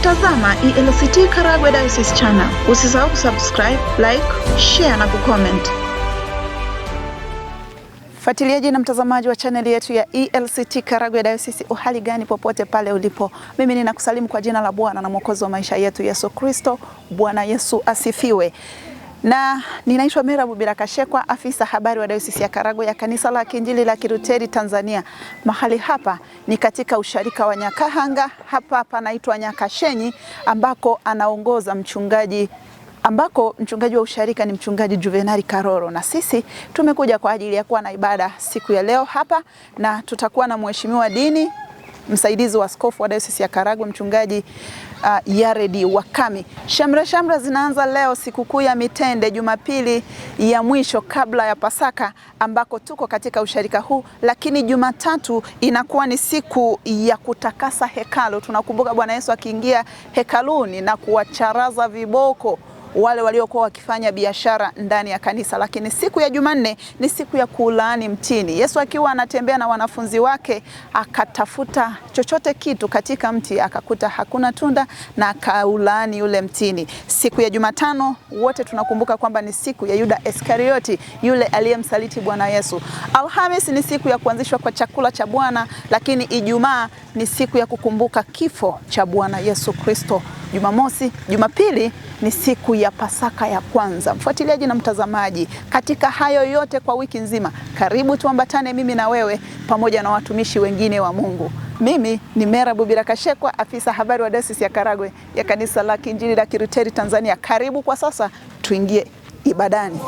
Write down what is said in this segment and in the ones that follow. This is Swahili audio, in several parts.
Unatazama ELCT Karagwe Diocese Channel. Usisahau kusubscribe, like, share na kucomment. Fuatiliaji na mtazamaji wa channel yetu ya ELCT Karagwe Diocese, uhali gani popote pale ulipo. Mimi ninakusalimu kwa jina la Bwana na Mwokozi wa maisha yetu Yesu Kristo. Bwana Yesu asifiwe. Na ninaitwa Merabu Birakashekwa, afisa habari wa Diocese ya Karagwe ya Kanisa la Kiinjili la Kilutheri Tanzania. Mahali hapa ni katika usharika wa Nyakahanga, hapa panaitwa Nyakashenyi, ambako anaongoza mchungaji wa usharika ni mchungaji Juvenali Karoro, na sisi tumekuja kwa ajili ya kuwa na ibada siku ya leo hapa, na tutakuwa na mheshimiwa dini msaidizi wa askofu wa Diocese ya Karagwe mchungaji Yaredi Wakami. Shamra zinaanza leo, sikukuu ya Mitende, Jumapili ya mwisho kabla ya Pasaka, ambako tuko katika usharika huu, lakini Jumatatu inakuwa ni siku ya kutakasa hekalu. Tunakumbuka Bwana Yesu akiingia hekaluni na kuwacharaza viboko wale waliokuwa wakifanya biashara ndani ya kanisa. Lakini siku ya Jumanne ni siku ya kulaani mtini. Yesu akiwa anatembea na wanafunzi wake akatafuta chochote kitu katika mti, akakuta hakuna tunda na akaulaani yule mtini. Siku ya Jumatano wote tunakumbuka kwamba ni siku ya Yuda Iskarioti, yule aliyemsaliti Bwana Yesu. Alhamisi ni siku ya kuanzishwa kwa chakula cha Bwana, lakini Ijumaa ni siku ya kukumbuka kifo cha Bwana Yesu Kristo. Jumapili ni siku ya Pasaka ya kwanza. Mfuatiliaji na mtazamaji, katika hayo yote kwa wiki nzima, karibu tuambatane mimi na wewe pamoja na watumishi wengine wa Mungu. Mimi ni Merabu Birakashekwa, afisa habari wa Diocese ya Karagwe ya Kanisa la Kiinjili la Kilutheri Tanzania. Karibu kwa sasa tuingie ibadani.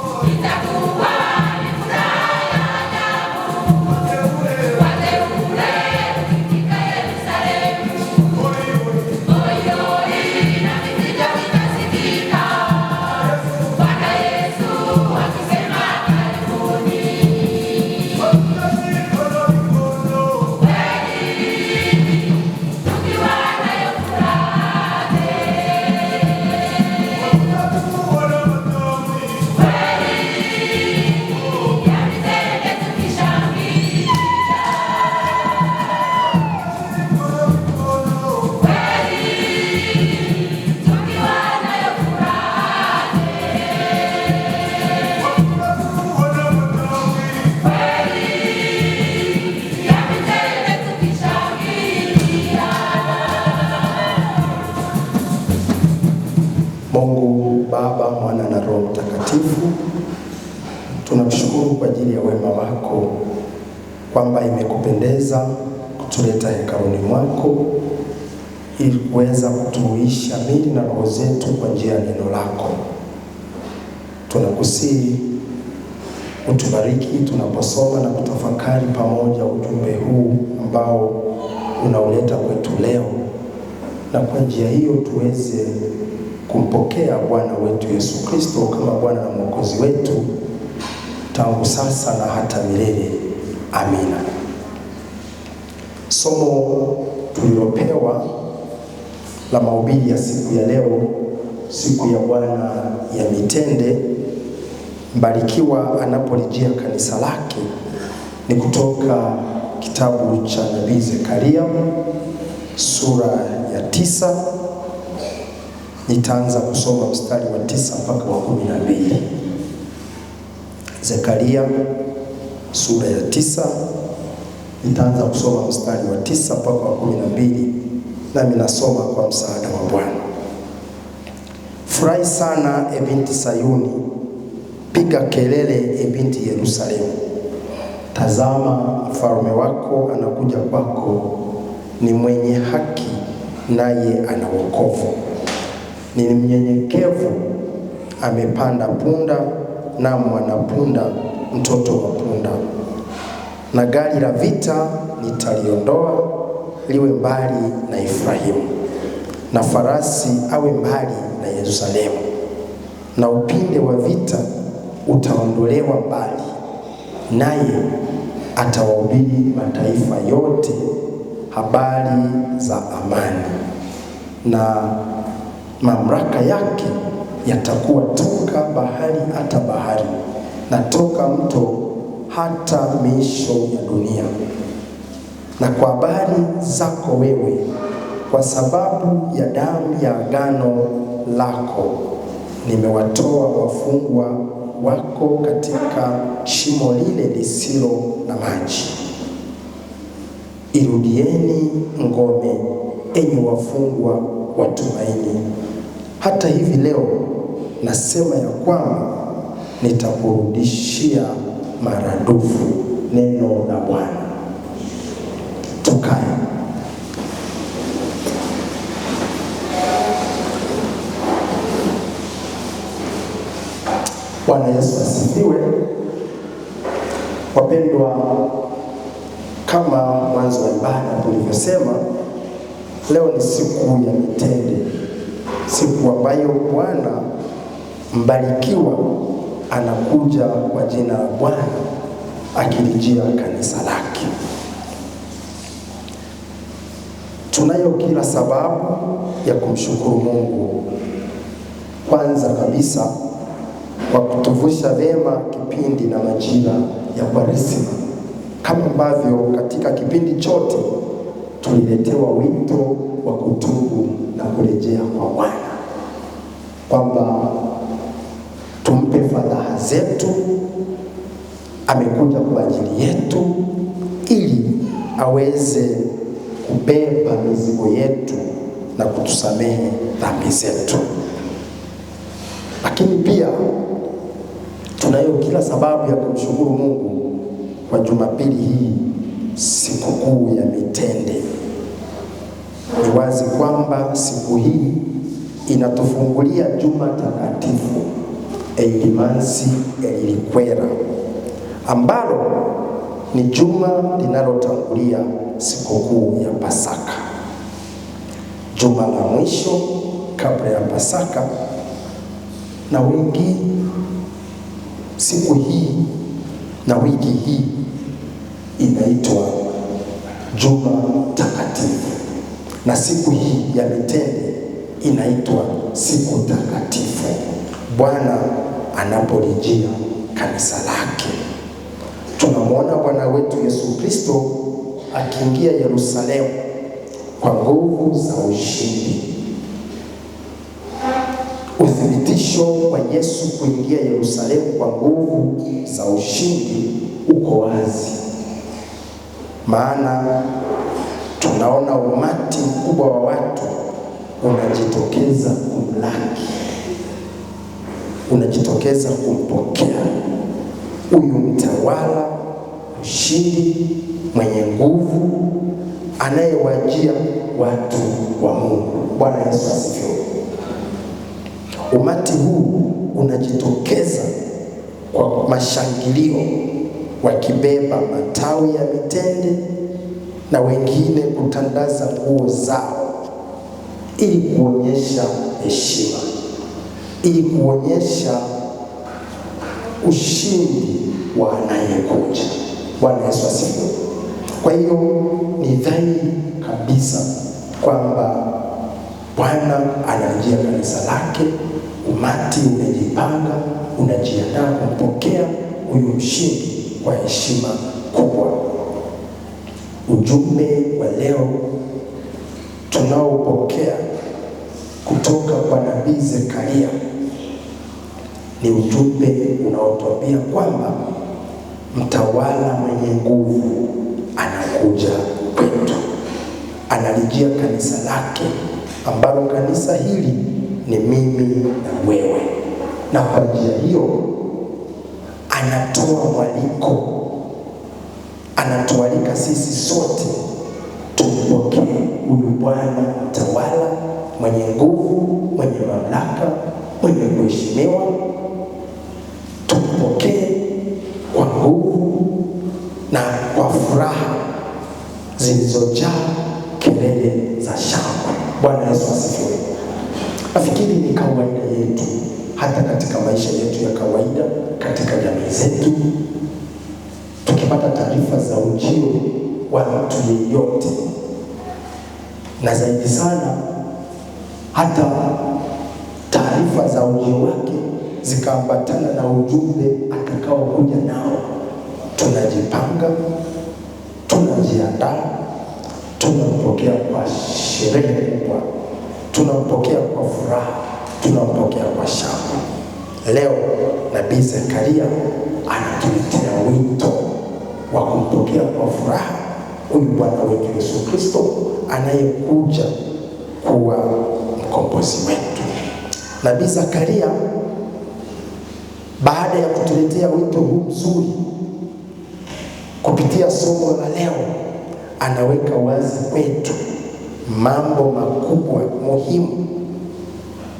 Mungu Baba, Mwana na Roho Mtakatifu, tunakushukuru kwa ajili ya wema wako, kwamba imekupendeza kutuleta hekaluni mwako ili kuweza kutuisha miili na roho zetu kwa njia ya neno lako. Tunakusihi utubariki tunaposoma na kutafakari pamoja ujumbe huu ambao unauleta kwetu leo, na kwa njia hiyo tuweze kumpokea Bwana wetu Yesu Kristo kama Bwana na Mwokozi wetu tangu sasa na hata milele. Amina. Somo tulilopewa la mahubiri ya siku ya leo, siku ya Bwana ya Mitende, mbarikiwa anapolijia kanisa lake, ni kutoka kitabu cha Nabii Zekaria sura ya 9. Nitaanza kusoma mstari wa 9 mpaka wa 12. Zekaria sura ya 9, nitaanza kusoma mstari wa 9 mpaka wa 12, nami nasoma kwa msaada wa Bwana. Furahi sana e binti Sayuni, piga kelele e binti Yerusalemu. Tazama, mfalme wako anakuja kwako, ni mwenye haki naye ana wokovu. Ni mnyenyekevu, amepanda punda na mwanapunda, mtoto wa punda. Na gari la vita nitaliondoa liwe mbali na Efraimu, na farasi awe mbali na Yerusalemu. Na upinde wa vita utaondolewa mbali, naye atawahubiri mataifa yote habari za amani. Na mamlaka yake yatakuwa toka bahari hata bahari, na toka mto hata miisho ya dunia. Na kwa habari zako wewe, kwa kwa sababu ya damu ya agano lako nimewatoa wafungwa wako katika shimo lile lisilo na maji. Irudieni ngome, enyi wafungwa wa tumaini. Hata hivi leo nasema ya kwamba nitakurudishia maradufu. Neno la Bwana. Tukae. Bwana Yesu asifiwe. Wapendwa, kama mwanzo wa ibada tulivyosema, leo ni siku ya mitende, siku ambayo Bwana mbarikiwa anakuja kwa jina la Bwana akilijia kanisa lake. Tunayo kila sababu ya kumshukuru Mungu, kwanza kabisa kwa kutuvusha vema kipindi na majira ya Kwaresima, kama ambavyo katika kipindi chote tuliletewa wito wa kutubu na kurejea kwa Bwana, kwamba tumpe fadhaa zetu. Amekuja kwa ajili yetu ili aweze kubeba mizigo yetu na kutusamehe dhambi zetu. Lakini pia tunayo kila sababu ya kumshukuru Mungu kwa Jumapili hii, sikukuu ya mitende. Ni wazi kwamba siku hii inatufungulia juma takatifu, Elimansi Elikwera, ambalo ni juma linalotangulia sikukuu ya Pasaka, juma la mwisho kabla ya Pasaka. Na wengi siku hii na wiki hii inaitwa Juma Takatifu, na siku hii ya mitende inaitwa siku takatifu, Bwana anapolijia kanisa lake. Tunamwona Bwana wetu Yesu Kristo akiingia Yerusalemu kwa nguvu za ushindi. Uthibitisho wa Yesu kuingia Yerusalemu kwa nguvu za ushindi uko wazi, maana tunaona umati mkubwa wa watu unajitokeza kumlaki, unajitokeza kumpokea huyu mtawala mshindi mwenye nguvu anayewajia watu wa Mungu. Bwana Yesu asifiwe. Umati huu unajitokeza kwa mashangilio, wakibeba matawi ya mitende na wengine kutandaza nguo zao, ili kuonyesha heshima, ili kuonyesha ushindi wa anayekuja. Bwana Yesu asifiwe. Kwa hiyo ni dhahiri kabisa kwamba Bwana anajia kanisa lake. Umati umejipanga, unajiandaa kumpokea huyu mshindi kwa heshima kubwa. Ujumbe wa leo tunaopokea kutoka kwa nabii Zekaria ni ujumbe unaotuambia kwamba mtawala mwenye nguvu anakuja kwetu, analijia kanisa lake, ambalo kanisa hili ni mimi na wewe. Na kwa njia hiyo anatoa mwaliko, anatualika sisi sote tumpokee huyu Bwana mtawala mwenye nguvu, mwenye mamlaka, mwenye kuheshimiwa. Tumpokee kwa nguvu na kwa furaha zilizojaa kelele za shangwe. Bwana Yesu asifiwe. Nafikiri ni kawaida yetu, hata katika maisha yetu ya kawaida, katika jamii zetu, tukipata taarifa za ujio wa mtu yeyote, na zaidi sana hata taarifa za ujio wake zikaambatana na ujumbe atakao kuja nao, tunajipanga, tunajiandaa, tunampokea kwa sherehe kubwa, tunampokea kwa furaha, tunampokea kwa shangwe. Leo Nabii Zekaria anatuletea wito wa kumpokea kwa furaha huyu Bwana wetu Yesu Kristo anayekuja kuwa mkombozi wetu. Nabii Zekaria baada ya kutuletea wito huu mzuri kupitia somo la leo, anaweka wazi kwetu mambo makubwa muhimu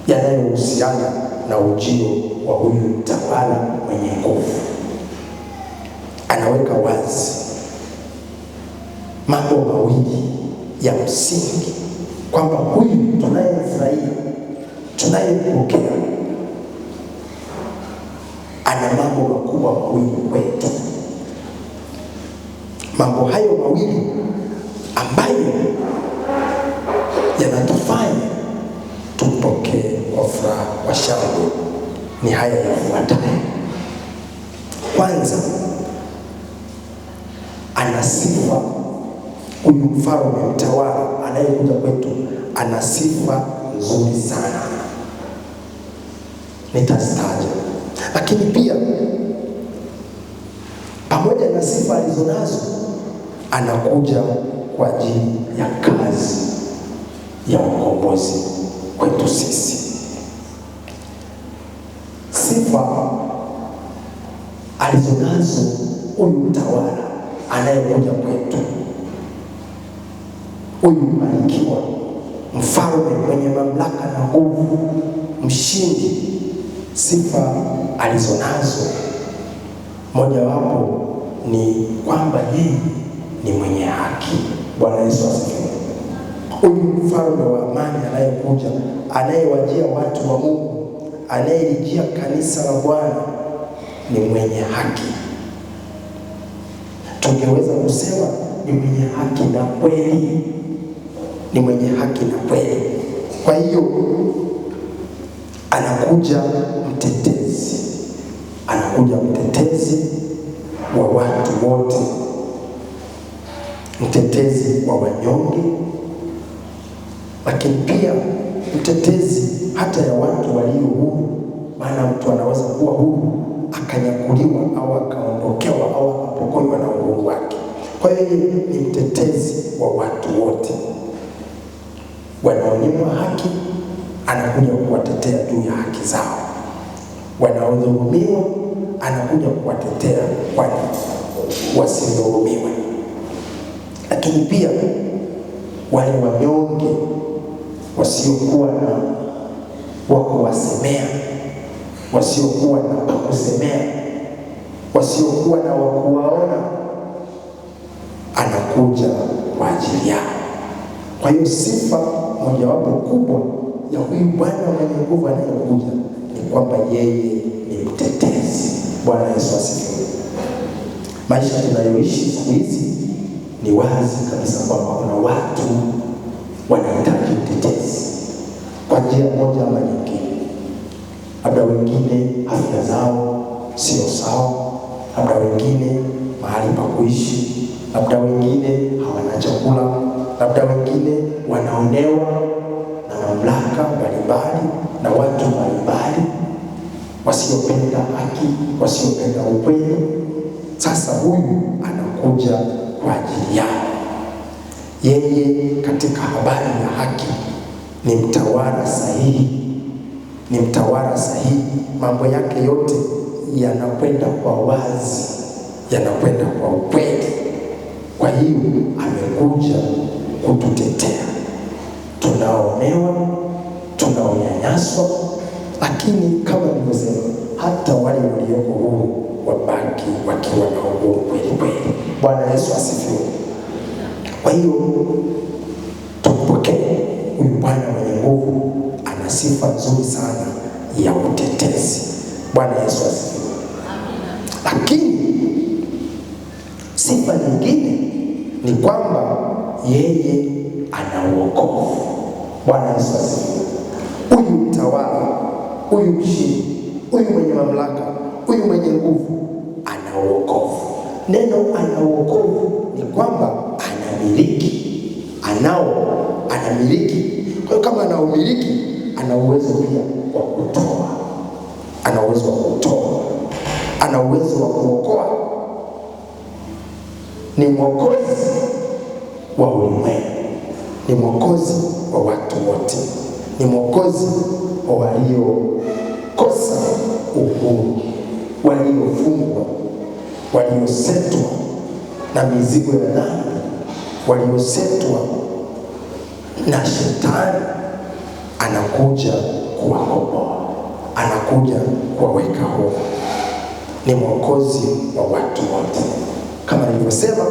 yanayohusiana na ujio wa huyu mtawala mwenye nguvu. Anaweka wazi mambo mawili ya msingi kwamba huyu tunayemfurahia, tunayempokea, ana mambo makubwa mawili kwetu. Mambo hayo mawili ambayo yanatufanya tumpokee kwa furaha, kwa shangwe ni haya yafuatayo. Kwanza, ana sifa. Huyu mfalme mtawala anayekuja kwetu ana sifa nzuri sana, nitazitaja. Lakini pia pamoja na sifa alizonazo, anakuja kwa ajili ya kazi ya ukombozi kwetu sisi. Sifa alizonazo huyu mtawala anayekuja kwetu, huyu mbarikiwa, mfalme mwenye mamlaka na nguvu, mshindi, sifa alizonazo mojawapo ni kwamba yeye ni mwenye haki. Bwana Yesu asifiwe. Huyu mfalme wa amani anayekuja, anayewajia watu wa Mungu, anayelijia kanisa la Bwana ni mwenye haki. Tungeweza kusema ni mwenye haki na kweli, ni mwenye haki na kweli. Kwa hiyo anakuja mtetezi, anakuja mtetezi wa watu wote, mtetezi wa wanyonge, lakini pia mtetezi hata ya watu walio huru. Maana mtu anaweza kuwa huru akanyakuliwa au akaondokewa au akapokonywa na uhuru wake. Kwa hiyo ni mtetezi wa watu wote. Wanaonyimwa haki, anakuja kuwatetea juu ya haki zao. Wanaodhulumiwa, anakuja kuwatetea kwani wasidhulumiwe. Lakini pia wale wanyonge wasiokuwa na wa kuwasemea, wasiokuwa na pa kusemea, wasiokuwa na wa kuwaona, anakuja kwa ajili yao. Kwa hiyo sifa mojawapo kubwa ya huyu Bwana mwenye nguvu anayekuja ni kwamba yeye ni mtetezi. Bwana Yesu asifiwe. Maisha tunayoishi siku hizi ni wazi kabisa kwamba kuna watu wanahitaji mtetezi kwa njia moja ama nyingine. Labda wengine afya zao sio sawa, labda wengine mahali pa kuishi, labda wengine hawana chakula, labda wengine wanaonewa na mamlaka mbalimbali na watu mbalimbali wasiopenda haki, wasiopenda ukweli. Sasa huyu anakuja kwa ajili yao. Yeye katika habari ya haki ni mtawala sahihi, ni mtawala sahihi. Mambo yake yote yanakwenda kwa wazi, yanakwenda kwa ukweli. Kwa hiyo amekuja kututetea tunaonewa, tunaonyanyaswa, lakini kama nilivyosema, hata wale walioko huru wabaki wakiwa na uhuru kweli kweli. Bwana Yesu asifiwe. Kwa hiyo tumpokee huyu Bwana mwenye nguvu, ana sifa nzuri sana ya utetezi. Bwana Yesu asifiwe. Lakini sifa nyingine ni kwamba yeye ana wokovu. Bwana Yesu asifiwe. Huyu mtawala, huyu mshindi, huyu mwenye mamlaka, huyu mwenye nguvu ana wokovu. Neno ana wokovu ni kwamba anamiliki, anamiliki. Kwa hiyo kama anaumiliki, ana uwezo pia wa kutoa, ana uwezo wa kutoa, ana uwezo wa kuokoa. Ni mwokozi wa ulimwengu, ni mwokozi wa watu wote, ni mwokozi wa waliokosa uhuru, waliofungwa, waliosetwa na mizigo ya dhambi, waliosetwa na shetani. Anakuja kuwakomboa, anakuja kuwaweka huru. Ni mwokozi wa watu wote, kama nilivyosema,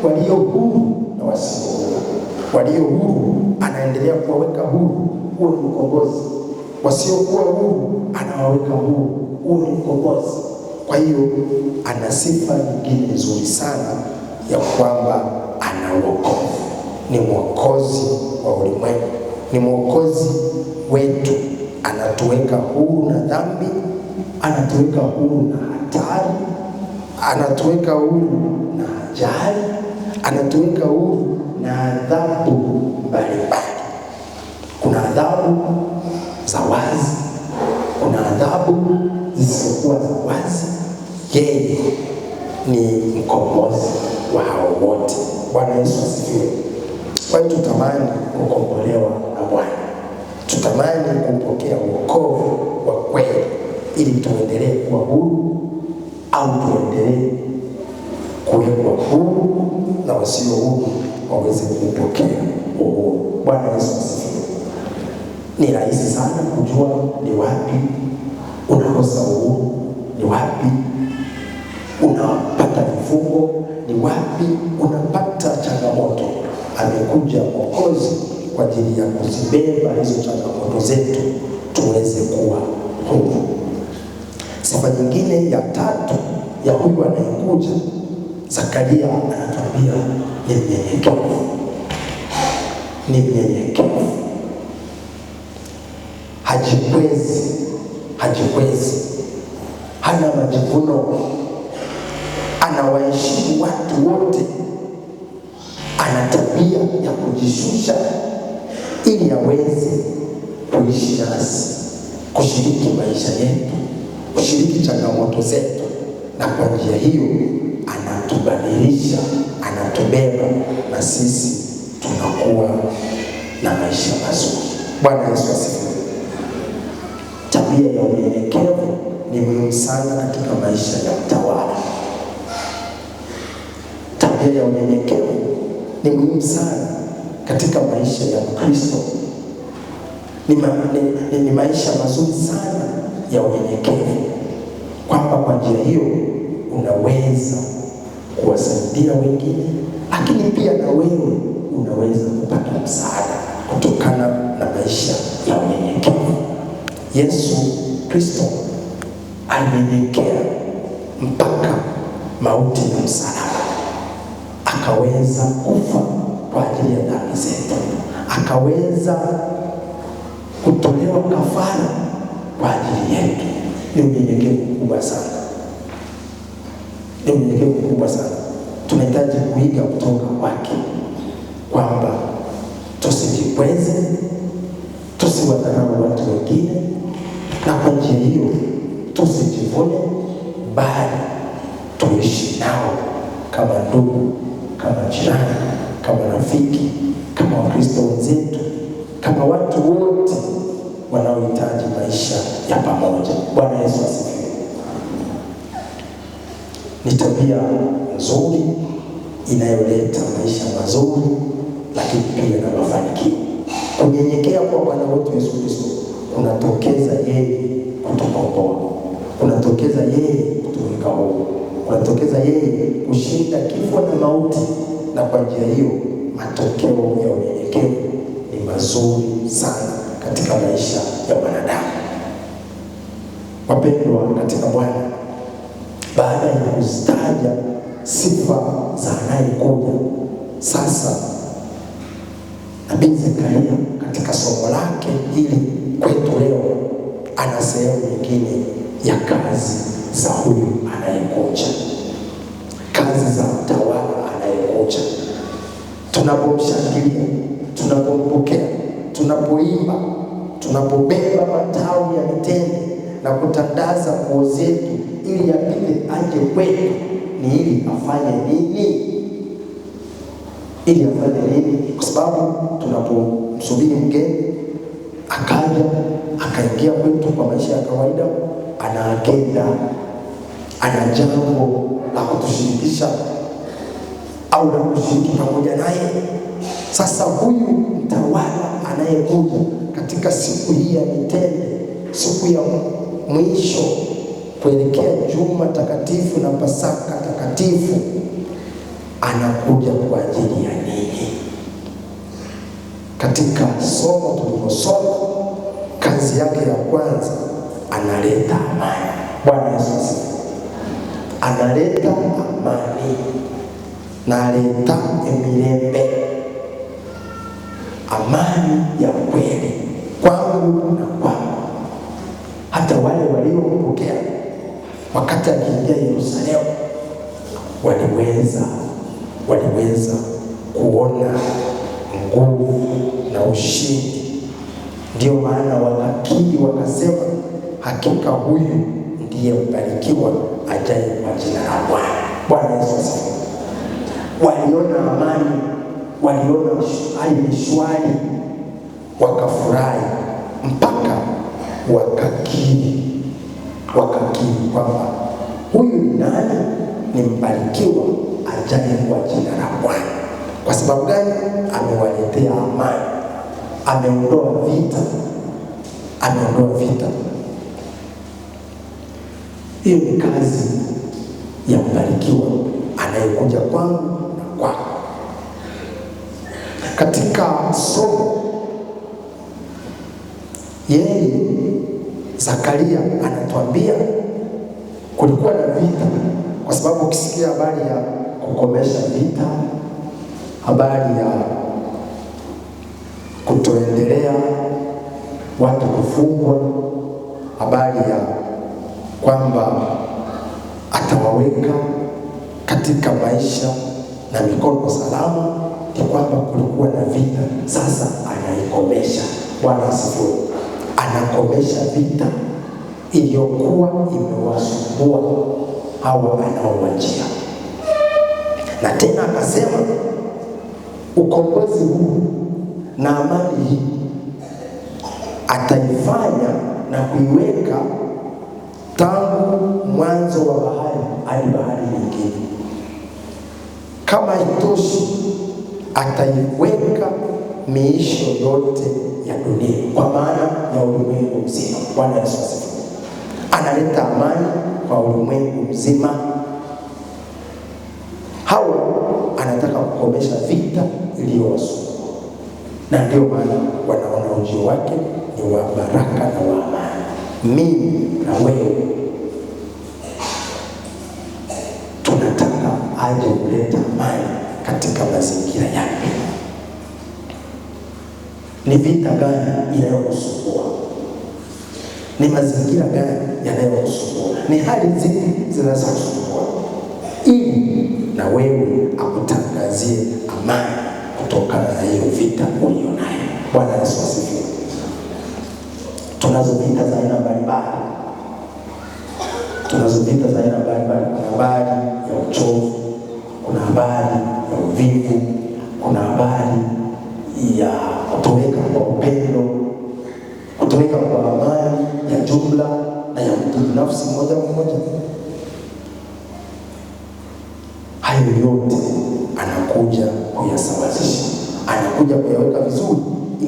walio huru na wasio huru. Walio huru anaendelea kuwaweka huru, huo ni mkombozi. Wasiokuwa huru anawaweka huru, huo ni mkombozi. Kwa hiyo ana sifa nyingine nzuri sana ya kwamba ana wokovu. Ni mwokozi wa ulimwengu, ni mwokozi wetu. Anatuweka huru na dhambi, anatuweka huru na hatari, anatuweka huru na ajali, anatuweka huru na adhabu mbalimbali. Kuna adhabu za wazi, kuna adhabu zisizokuwa za wazi. Yeye ni mkombozi wa hao wote. Bwana Yesu asifiwe. Kwa hiyo tutamani kukombolewa na Bwana, tutamani kupokea wokovu wa kweli, ili tuendelee kuwa huru au tuendelee kuwekwa huru na wasio huru waweze kupokea uhuru. Bwana Yesu asifiwe. Ni rahisi sana kujua ni wapi unakosa uhuru, ni wapi unapata vifungo, ni wapi unapata changamoto. Amekuja mwokozi kwa ajili ya kuzibeba hizo changamoto zetu tuweze kuwa huru. Sifa nyingine ya tatu ya huyu anayekuja, Zakaria anatuambia ni mnyenyekevu. Ni mnyenyekevu, hajikwezi, hana majivuno, anawaheshimu watu wote, ana tabia ya kujishusha ili aweze kuishi nasi, kushiriki maisha yetu, kushiriki changamoto zetu, na kwa njia hiyo anatubadilisha, anatubeba, na sisi tunakuwa na maisha mazuri. Bwana Yesu asifiwe. Tabia ya unyenyekevu ni muhimu sana katika maisha ya mtawala. Tabia ya unyenyekevu ni muhimu sana katika maisha ya Kristo. Ni maisha mazuri sana ya unyenyekevu, kwamba kwa njia hiyo unaweza kuwasaidia wengine, lakini pia na wewe unaweza kupata msaada kutokana na maisha ya unyenyekevu. Yesu Kristo alinyenyekea mpaka mauti na msalaba, akaweza kufa kwa ajili ya dhambi zetu, akaweza kutolewa kafara kwa ajili yetu. Ni unyenyekevu mkubwa sana, ni unyenyekevu mkubwa sana. Tunahitaji kuiga kutoka kwake, kwamba tusijikweze, tusiwadharau watu wengine, na kwa njia hiyo tusijivune, bali tuishi nao kama ndugu, kama jirani, kama rafiki, kama Wakristo wenzetu, kama watu wote wanaohitaji maisha ya pamoja. Bwana Yesu asifiwe. Ni tabia nzuri inayoleta maisha mazuri, lakini pia na mafanikio. Kunyenyekea kwa Bwana wetu Yesu Kristo kunatokeza yeye kutukomboa, kunatokeza yeye kutuweka huru, kunatokeza yeye kushinda kifo na mauti, na kwa njia hiyo matokeo ya unyenyekevu ni mazuri sana katika maisha ya wanadamu. Wapendwa katika Bwana, baada ya kuzitaja sifa za anayekuja, sasa Nabii Zakaria katika somo lake hili kwetu leo ana sehemu nyingine ya kazi za huyu anayekuja, kazi za mtawala anayekuja. Tunapomshangilia, tunapoimba, tunapobeba matawi ya mitende na kutandaza nguo zetu ili yapite aje kwetu, ni ili afanye nini? Ili afanye nini? Kwa sababu tunapomsubiri mgeni akaja akaingia kwetu kwa maisha ya kawaida, ana agenda, ana jambo la kutushirikisha au la kushiriki pamoja naye. Sasa huyu mtawala anayekuja katika siku hii ya mitende, siku ya mwisho kuelekea Juma takatifu na Pasaka takatifu, anakuja kwa ajili ya nini? Katika somo tulilosoma, kazi yake ya kwanza analeta amani. Bwana Yesu asifiwe. Analeta amani na aleta emilembe, amani ya kweli kwangu na kwako. Hata wale waliompokea wakati akiingia Yerusalemu waliweza kuona nguvu na ushindi. Ndio maana wakakiri wakasema, hakika huyu ndiye mbarikiwa ajaye kwa jina la Bwana. Bwana Yesu asifiwe. Waliona amani, waliona hali ni shwari, wakafurahi mpaka wakakiri kwamba huyu ni nani? Ni mbarikiwa ajaye kwa jina la Bwana. Kwa sababu gani? Amewaletea amani, ameondoa vita. Hiyo ni kazi ya mbarikiwa anayekuja kwangu na kwako. Katika somo yeye Zakaria anatuambia kulikuwa na vita, kwa sababu ukisikia habari ya kukomesha vita, habari ya kutoendelea watu kufungwa, habari ya kwamba atawaweka katika maisha na mikono salama, ni kwamba kulikuwa na vita. Sasa anaikomesha. Bwana asifiwe. Anakomesha vita iliyokuwa imewasumbua hawa anaowajia. Na tena akasema ukombozi huu na amani hii ataifanya na kuiweka tangu mwanzo wa bahari hadi bahari nyingine. Kama itoshi, ataiweka miisho yote ya dunia, kwa maana ya ulimwengu mzima. Bwana Yesu asifiwe. Analeta amani kwa ulimwengu mzima. Hawa anataka kukomesha vita iliyowasumbua, na ndio maana wanaona ujio wake ni wa baraka na wa amani. Mimi na wewe tunataka aje kuleta amani katika mazingira yake. Ni vita gani inayokusumbua? Ni mazingira gani yanayokusumbua? Ni hali zipi zinazokusumbua? Ili na wewe akutangazie amani kutokana na hiyo vita ulionayo. Bwana Yesu asifiwe. Tunazo vita za aina mbalimbali. Kuna habari ya uchovu, kuna habari ya uvivu, kuna habari ya kutoweka kwa upendo, kutoweka kwa amani ya jumla na ya mtu binafsi mmoja mmoja. Hayo yote anakuja kuyasawazisha, anakuja kuyaweka vizuri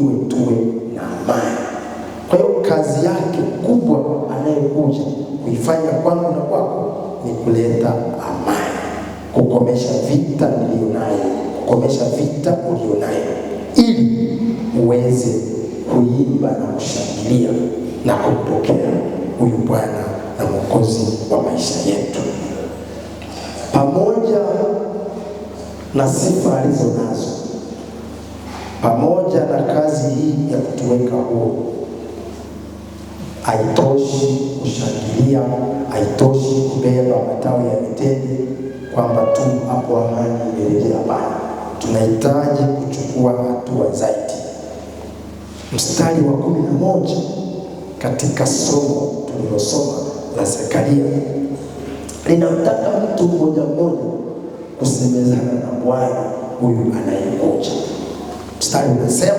iwe tuwe na amani. Kwa hiyo kazi yake kubwa anayekuja kuifanya kwangu na kwako ni kuleta amani, kukomesha vita nilionayo, kukomesha vita ulionayo, ili uweze kuimba na kushangilia na kumpokea huyu Bwana na Mwokozi wa maisha yetu. Pamoja na sifa alizo nazo, pamoja na kazi hii ya kutuweka huru, haitoshi kushangilia, haitoshi kubeba matawi ya mitende kwamba tu hapo amani imerejea. Hapana, tunahitaji kuchukua hatua zaidi. mstari wa 11 katika somo tulilosoma la Zekaria, linamtaka mtu mmoja mmoja kusemezana na Bwana huyu anayekuja. Mstari unasema,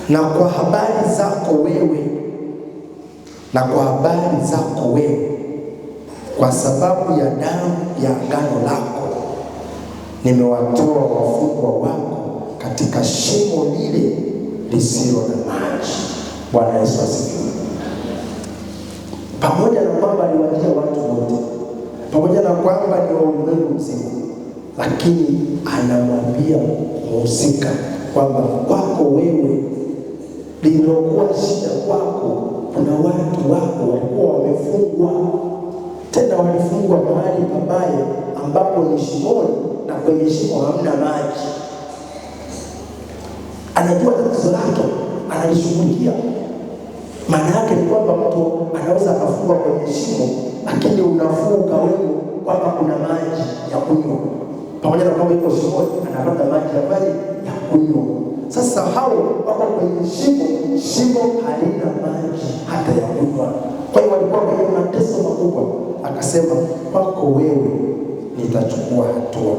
na kwa habari zako wewe, kwa sababu ya damu ya agano lako, nimewatoa wafungwa wako katika shimo lile lisilo na maji. Bwana Yesu asifiwe. Pamoja na kwamba aliwajia watu wote, pamoja na kwamba ni wa ulimwengu mzima, lakini anamwambia mhusika kwamba kwako wewe, lililokuwa shida kwako, kuna watu wako walikuwa wamefungwa, tena walifungwa mahali pabaya ambapo ni shimoni, na kwenye shimo hamna maji. Anajua tatizo lake, analishughulikia. Maana yake ni kwamba mtu anaweza akafungwa kwenye shimo, lakini unafunga wewe kwamba kuna maji ya kunywa. Pamoja na kwamba iko shimoni, anapata maji ya kunywa. Sasa hao wako kwenye shimo halina maji hata ya kunywa. Kwa hiyo walikuwa kwenye mateso makubwa. Akasema, kwako wewe nitachukua hatua,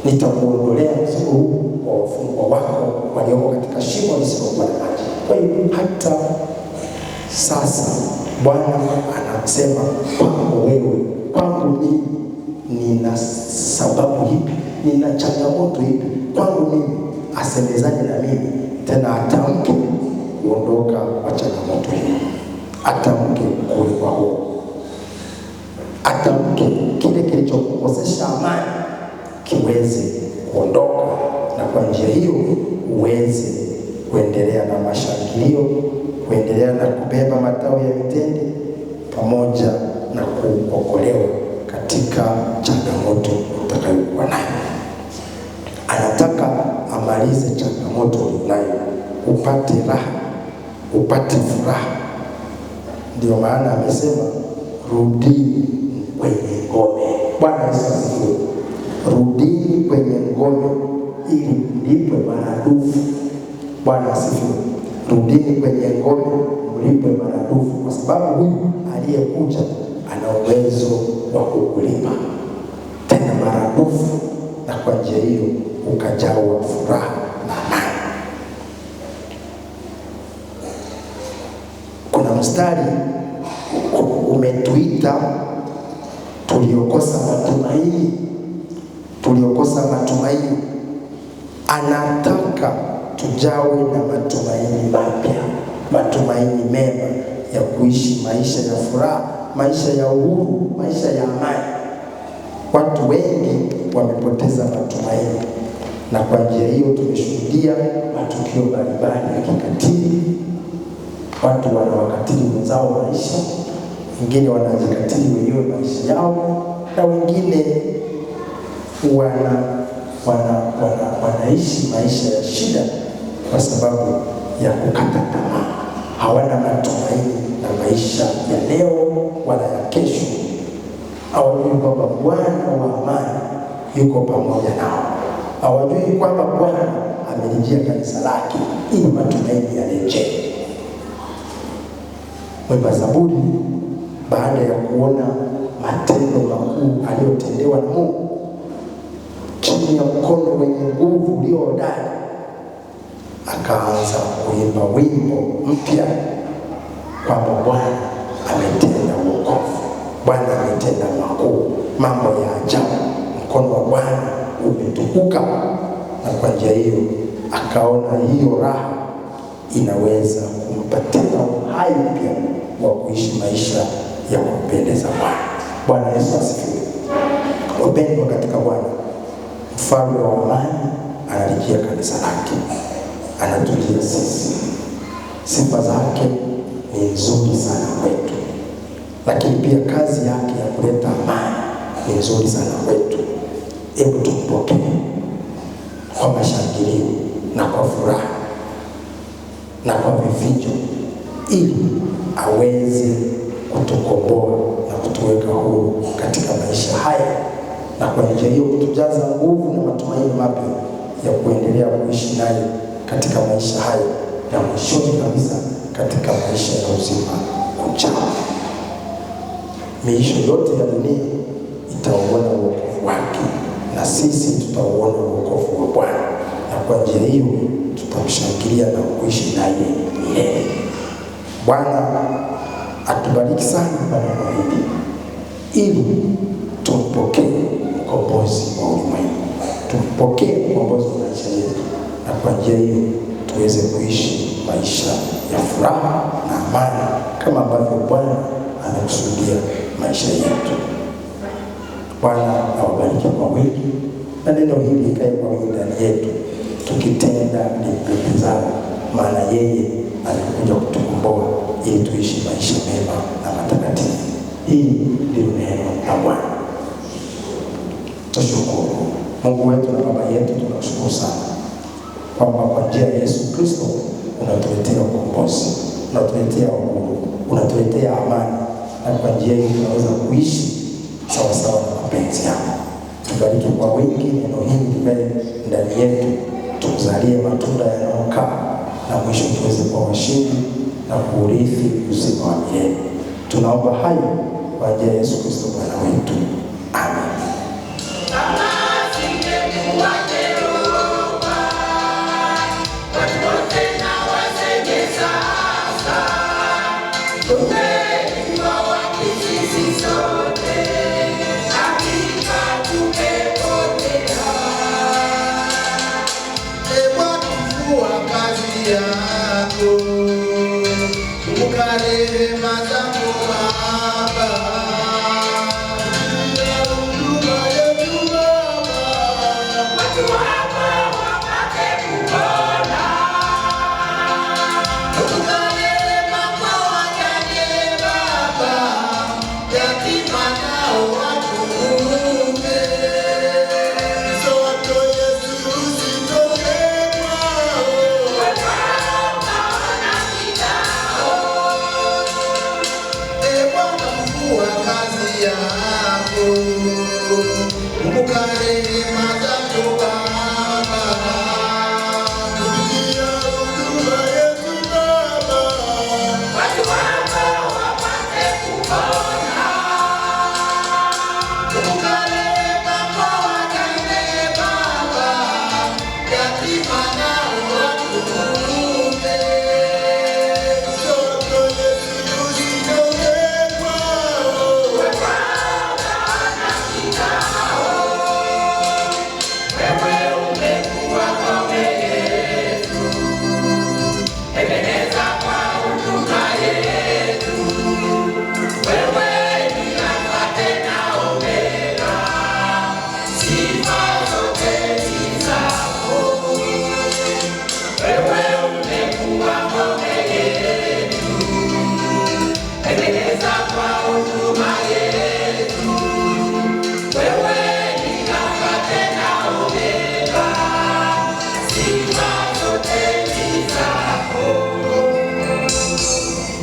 nitakuondolea mzigo huu wa wafungwa wako walioko katika shimo lisilokuwa na maji. Kwa hiyo hata sasa Bwana anasema, kwako wewe, kwangu mimi nina sababu hipi, nina changamoto hipi, kwangu mimi asemezane na mimi, tena atamke kuondoka kwa changamoto hiyo, atamke kuwa huo, atamke kile kilichokukosesha amani kiweze kuondoka, na kwa njia hiyo uweze kuendelea na mashangilio, kuendelea na kubeba matawi ya mitende pamoja na kuokolewa katika changamoto utakayokuwa nayo. Anataka amalize changamoto unayo, upate raha, upate furaha. Ndio maana amesema, rudini kwenye ngome. Bwana Yesu asifiwe. Rudini kwenye ngome ili mlipwe maradufu. Bwana asifiwe. Rudini kwenye ngome mlipwe maradufu, kwa sababu huyu aliyekuja ana uwezo wa kukulipa tena maradufu, na kwa njia hiyo ukajawa furaha na amani. Kuna mstari umetuita tuliokosa matumaini. Anataka tujawe na matumaini mapya, matumaini mema ya kuishi maisha ya furaha, maisha ya uhuru, maisha ya amani. Watu wengi wamepoteza matumaini, na kwa njia hiyo tumeshuhudia matukio mbalimbali ya kikatili. Watu wanawakatili wenzao maisha, wengine wanajikatili wenyewe maisha yao, na wengine wanaishi maisha ya shida kwa sababu ya kukata tamaa. Hawana matumaini na maisha ya leo wala ya kesho. Hawajui kwamba Bwana wa amani yuko pamoja nao. Hawajui kwamba Bwana amelijia kanisa lake ili matumaini yarejee. Mwimba Zaburi, baada ya kuona matendo makuu aliyotendewa na Mungu chini ya mkono wenye nguvu ulio hodari, akaanza kuimba wimbo mpya kwamba Bwana ametenda wokovu, Bwana ametenda makuu, mambo ya ajabu, mkono wa Bwana umetukuka. Na kwa njia hiyo akaona hiyo raha inaweza kumpatia uhai mpya wa kuishi maisha ya kumpendeza Bwana. Bwana Yesu asifiwe. Wapendwa katika Bwana, Mfalme wa amani analijia kanisa lake, anatujia sisi. Sifa zake ni nzuri sana kwetu, lakini pia kazi yake ya kuleta amani ni nzuri sana kwetu. Hebu tumpokee kwa mashangilio na kwa furaha na kwa vifijo, ili aweze kutukomboa na kutuweka huru katika maisha haya, na kwa njia hiyo kutujaza nguvu na matumaini mapya ya kuendelea kuishi naye katika maisha haya na mwishoni kabisa katika maisha ya uzima ujao. Miisho yote ya dunia itauona wokovu wake, na sisi tutauona wokovu wa Bwana, na kwa njia hiyo tutamshangilia na kuishi naye milele. Bwana atubariki sana kwa neno hili, ili tumpokee mkombozi wa ulimwengu, tumpokee mkombozi wa maisha yetu, na kwa njia hiyo tuweze kuishi maisha ya furaha na amani kama ambavyo Bwana anakusudia maisha yetu. Bwana awabariki kwa wingi, na neno hili likae kwa wingi ndani yetu, tukitenda limpendezalo, maana yeye alikuja kutukomboa ili tuishi maisha mema na matakatifu. Hili ndilo neno la Bwana. Tushukuru Mungu wetu na Baba yetu, tunashukuru sana kwamba kwa njia ya Yesu Kristo unatuletea ukombozi, unatuletea uhuru, unatuletea amani, na kwa njia hiyo tunaweza kuishi sawa sawa na mapenzi yako. Tubariki kwa wingi neno hili liwe ndani yetu, tuzalie matunda yanayokaa, na mwisho tuweze kuwa washindi na kuurithi uzima wa milele. Tunaomba hayo kwa njia ya Yesu Kristo Bwana wetu. Amen.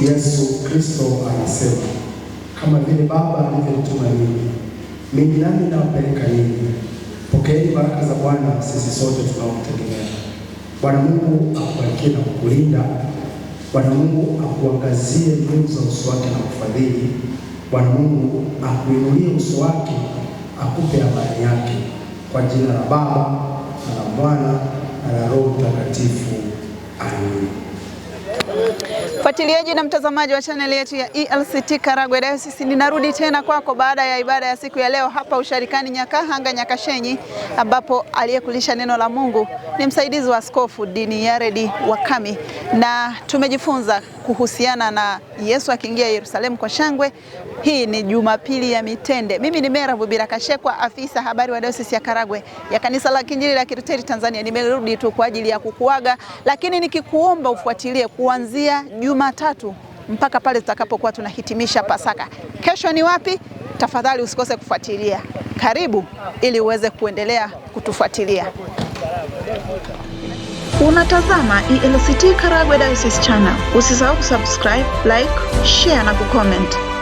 Yesu Kristo anasema, kama vile Baba alivyonituma mimi nami nawapeleka ninyi. Pokeeni baraka za Bwana sisi sote tunaomtegemea. Bwana Mungu akubarikie na kukulinda. Bwana Mungu akuangazie nuru za uso wake na kufadhili. Bwana Mungu akuinulie uso wake, akupe amani yake. Kwa jina la Baba na la Mwana na la Roho Mtakatifu. Amen. Fuatiliaji na mtazamaji wa chaneli yetu ya ELCT Karagwe Diocese, ninarudi tena kwako baada ya ibada ya siku ya leo hapa usharikani Nyakahanga Nyakashenyi, ambapo aliyekulisha neno la Mungu ni msaidizi wa Askofu Dini Yaredi Wakami, na tumejifunza kuhusiana na Yesu akiingia Yerusalemu kwa shangwe. Hii ni Jumapili ya Mitende. Mimi ni Mera Vubira Kashekwa, afisa habari wa Diocese ya Karagwe ya Kanisa la Kiinjili la Kilutheri Tanzania. Nimerudi tu kwa ajili ya kukuaga, lakini nikikuomba ufuatilie kuanzia Jumatatu mpaka pale tutakapokuwa tunahitimisha Pasaka. Kesho ni wapi? Tafadhali usikose kufuatilia. Karibu ili uweze kuendelea kutufuatilia. Unatazama ELCT Karagwe Diocese Channel. Usisahau kusubscribe, like, share na kucomment.